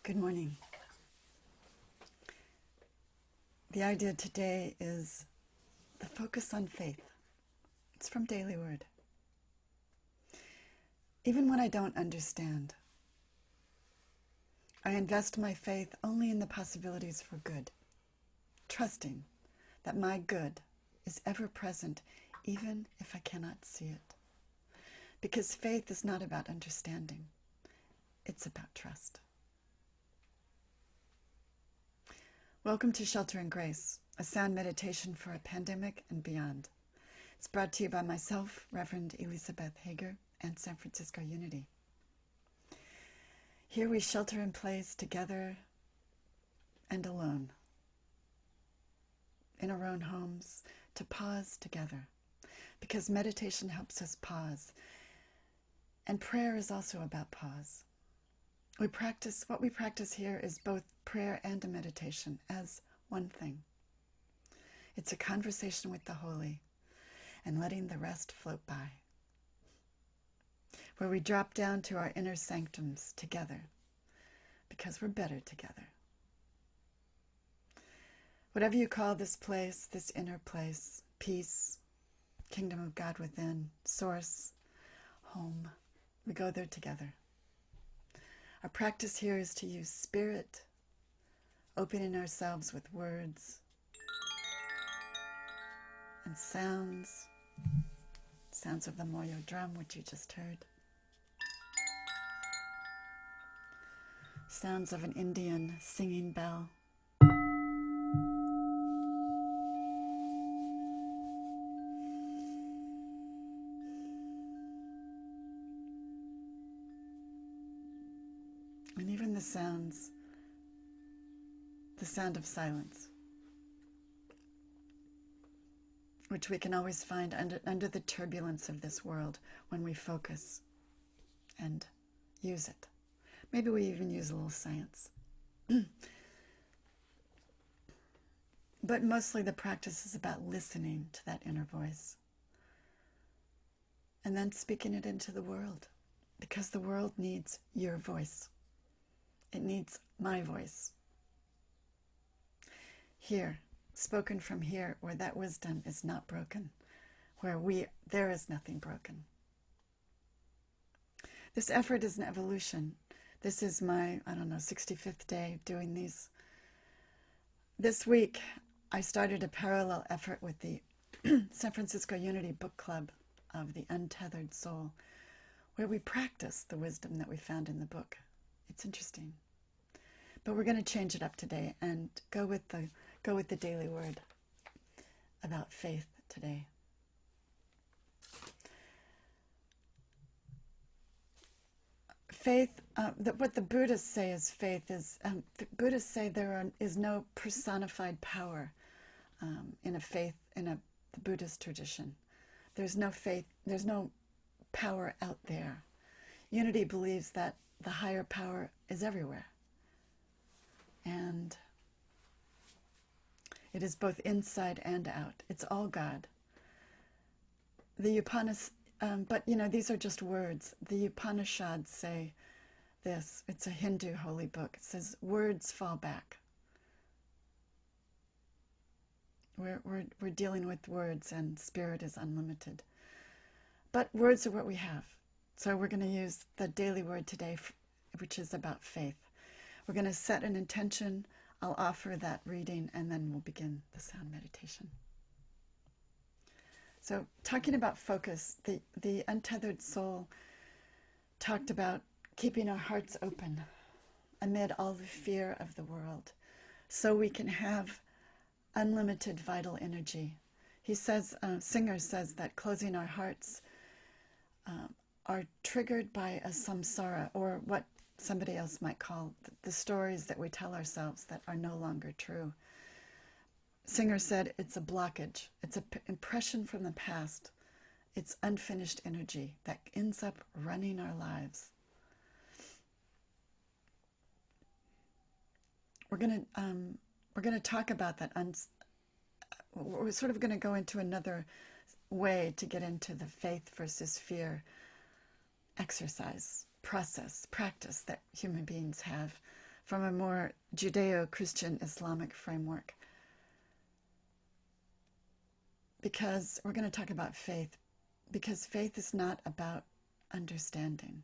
Good morning. The idea today is the focus on faith. It's from Daily Word. Even when I don't understand, I invest my faith only in the possibilities for good, trusting that my good is ever present even if I cannot see it. Because faith is not about understanding, it's about trust. Welcome to Shelter and Grace, a sound meditation for a pandemic and beyond. It's brought to you by myself, Reverend Eleesabeth Hager, and San Francisco Unity. Here we shelter in place together and alone, in our own homes, to pause together, because meditation helps us pause, and prayer is also about pause. What we practice here is both prayer and a meditation as one thing. It's a conversation with the holy and letting the rest float by, where we drop down to our inner sanctums together because we're better together. Whatever you call this place, this inner place, peace, kingdom of God within, source, home, we go there together. Our practice here is to use spirit, opening ourselves with words and sounds of the Moyo drum, which you just heard, sounds of an Indian singing bell, and even the sound of silence, which we can always find under the turbulence of this world when we focus and use it. Maybe we even use a little science. But mostly the practice is about listening to that inner voice and then speaking it into the world, because the world needs your voice. It needs my voice. Here, spoken from here, where that wisdom is not broken, where there is nothing broken. This effort is an evolution. This is my, 65th day doing these. This week, I started a parallel effort with the San Francisco Unity Book Club of the Untethered Soul, where we practice the wisdom that we found in the book. It's interesting. But we're going to change it up today and go with the daily word about faith today. Faith, what the Buddhists say is faith is, the Buddhists say there is no personified power in the Buddhist tradition. There's no faith, there's no power out there. Unity believes that the higher power is everywhere. And it is both inside and out. It's all God. The Upanishads, but these are just words. The Upanishads say this. It's a Hindu holy book. It says, words fall back. We're dealing with words, and spirit is unlimited. But words are what we have. So we're going to use the daily word today, which is about faith. We're going to set an intention. I'll offer that reading, and then we'll begin the sound meditation. So, talking about focus, the Untethered Soul talked about keeping our hearts open amid all the fear of the world, so we can have unlimited vital energy. He says, Singer says that closing our hearts are triggered by a samsara, or what somebody else might call the stories that we tell ourselves that are no longer true. Singer said it's a blockage. It's an impression from the past. It's unfinished energy that ends up running our lives. We're gonna talk about that. We're sort of going to go into another way to get into the faith versus fear exercise, practice that human beings have from a more Judeo-Christian Islamic framework. Because we're going to talk about faith, because faith is not about understanding.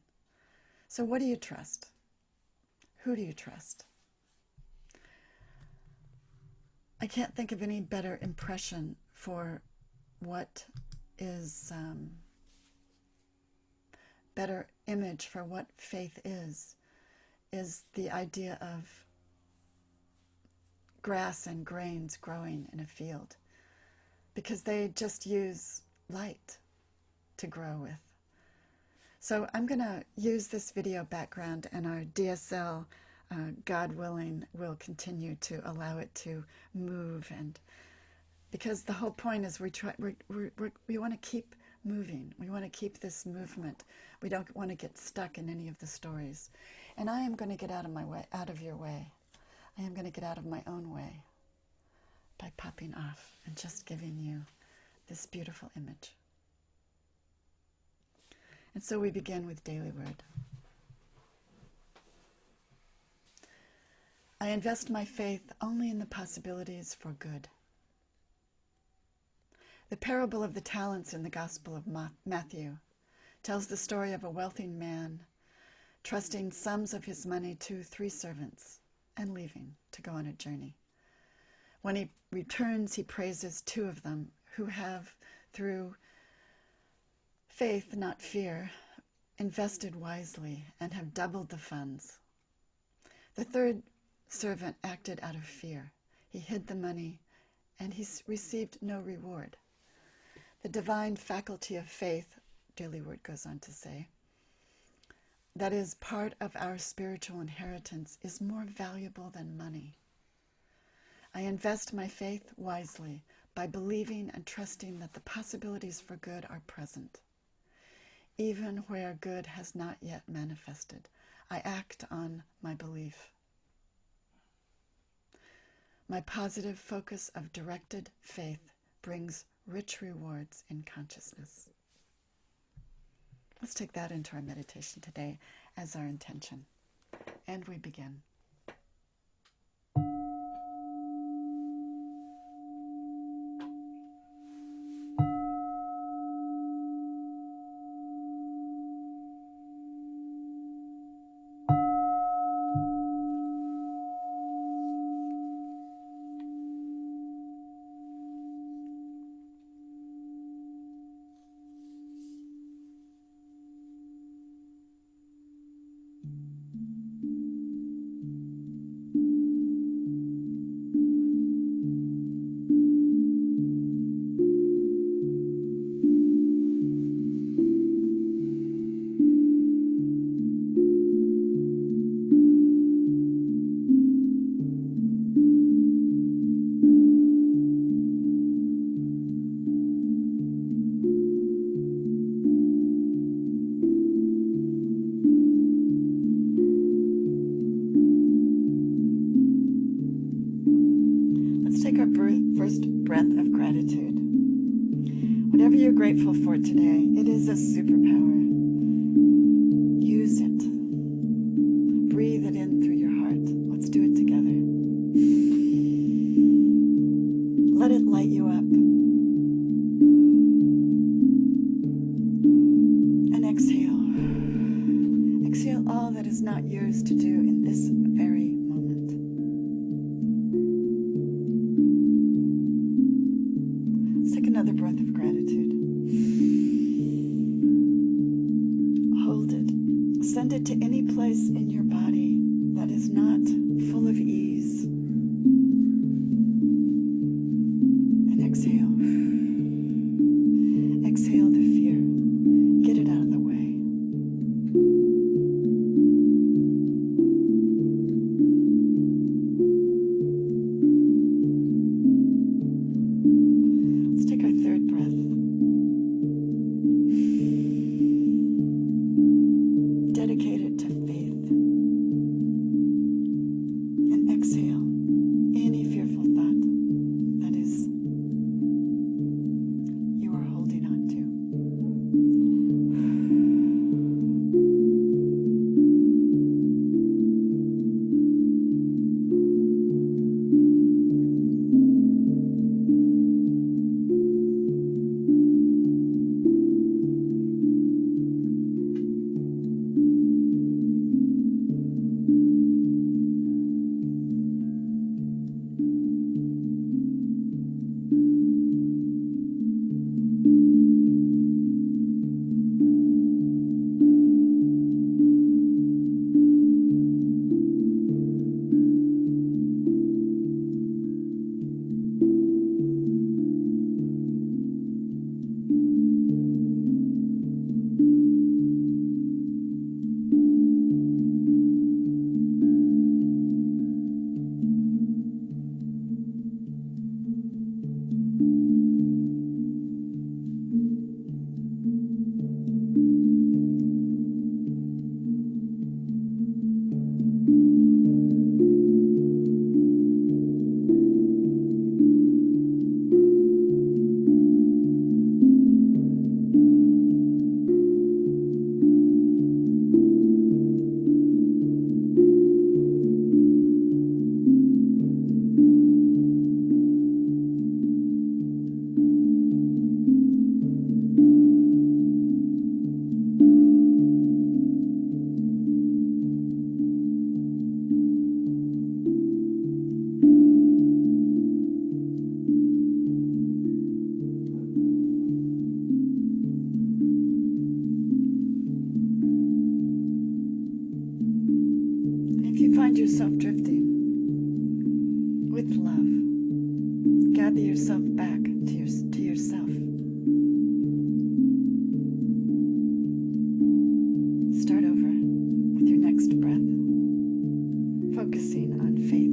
So what do you trust? Who do you trust? I can't think of any better impression for what is, better image for what faith is the idea of grass and grains growing in a field, because they just use light to grow with. So I'm going to use this video background, and our DSL, God willing, will continue to allow it to move, and because the whole point is we want to keep moving. We want to keep this movement. We don't want to get stuck in any of the stories. And I am going to get out of your way. I am going to get out of my own way by popping off and just giving you this beautiful image. And so we begin with Daily Word. I invest my faith only in the possibilities for good. The parable of the talents in the Gospel of Matthew tells the story of a wealthy man trusting sums of his money to 3 servants and leaving to go on a journey. When he returns, he praises 2 of them who have, through faith, not fear, invested wisely and have doubled the funds. The 3rd servant acted out of fear. He hid the money and he received no reward. The divine faculty of faith, Daily Word goes on to say, that is part of our spiritual inheritance, is more valuable than money. I invest my faith wisely by believing and trusting that the possibilities for good are present. Even where good has not yet manifested, I act on my belief. My positive focus of directed faith brings rich rewards in consciousness. Let's take that into our meditation today as our intention. And we begin. First breath of gratitude. Whatever you're grateful for today, it is a superpower. Use it. Breathe it in through your heart. Let's do it together. Let it light you up. And exhale. Exhale all that is not yours to do in this very moment. Another breath of gratitude. Hold it. Send it to any place in your body that is not full of ease. And exhale. Exhale the fear. Get it out of the way. find yourself drifting, with love, gather yourself back to yourself. Start over with your next breath, focusing on faith.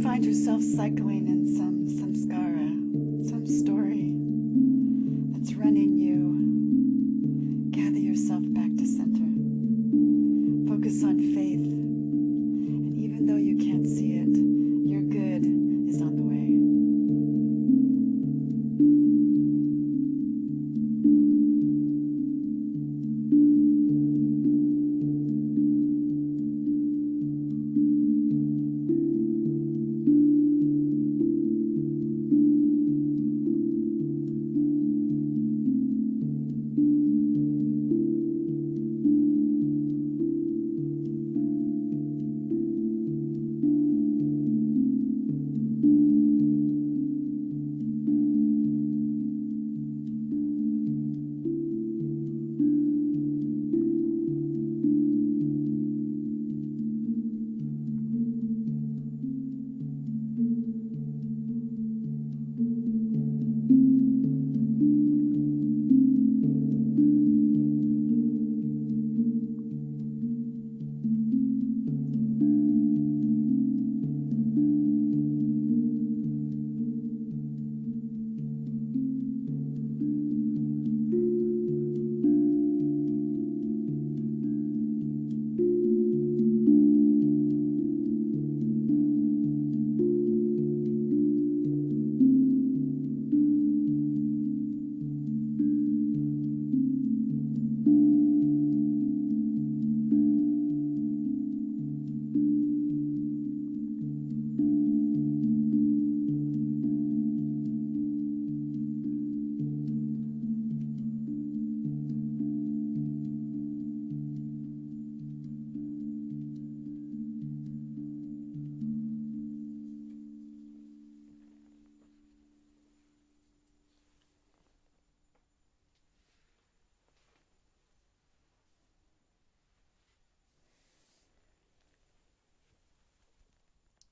Find yourself cycling in some samskara, some story that's running you. Gather yourself back to center. Focus on faith. And even though you can't see it, your good is on the way.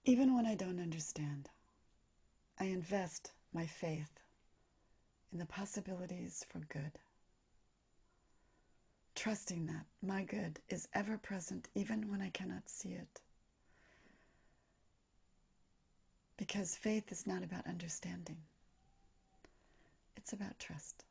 Even when I don't understand, I invest my faith in the possibilities for good, trusting that my good is ever present even when I cannot see it. Because faith is not about understanding. It's about trust.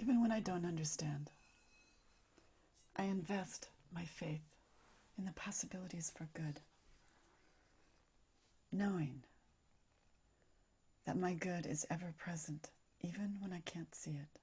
Even when I don't understand, I invest my faith in the possibilities for good, knowing that my good is ever present, even when I can't see it.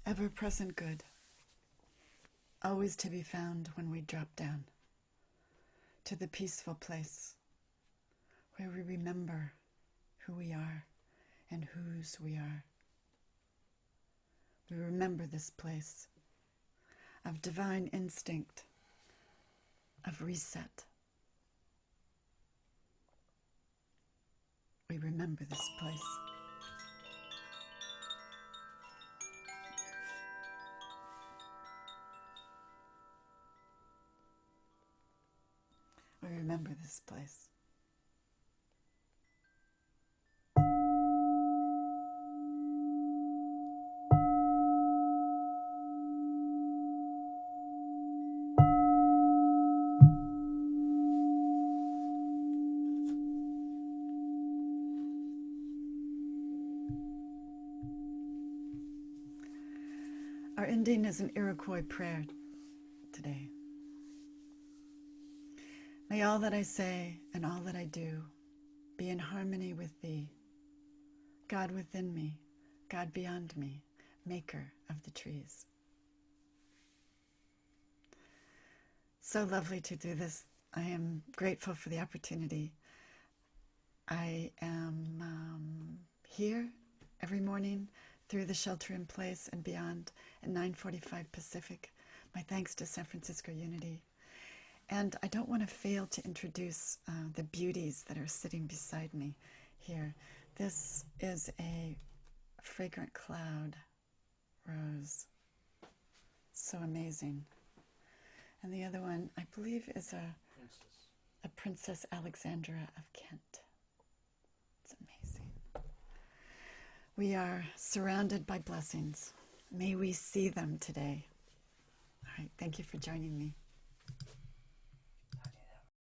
ever-present good, always to be found when we drop down to the peaceful place where we remember who we are and whose we are. We remember this place of divine instinct, of reset. We remember this place. We remember this place. Our ending is an Iroquois prayer today. May all that I say and all that I do be in harmony with Thee, God within me, God beyond me, maker of the trees. So lovely to do this. I am grateful for the opportunity. I am here every morning through the shelter in place and beyond at 9:45 Pacific. My thanks to San Francisco Unity. And I don't want to fail to introduce the beauties that are sitting beside me here. This is a fragrant cloud rose. So amazing. And the other one, I believe, is a Princess Alexandra of Kent. It's amazing. We are surrounded by blessings. May we see them today. All right, thank you for joining me.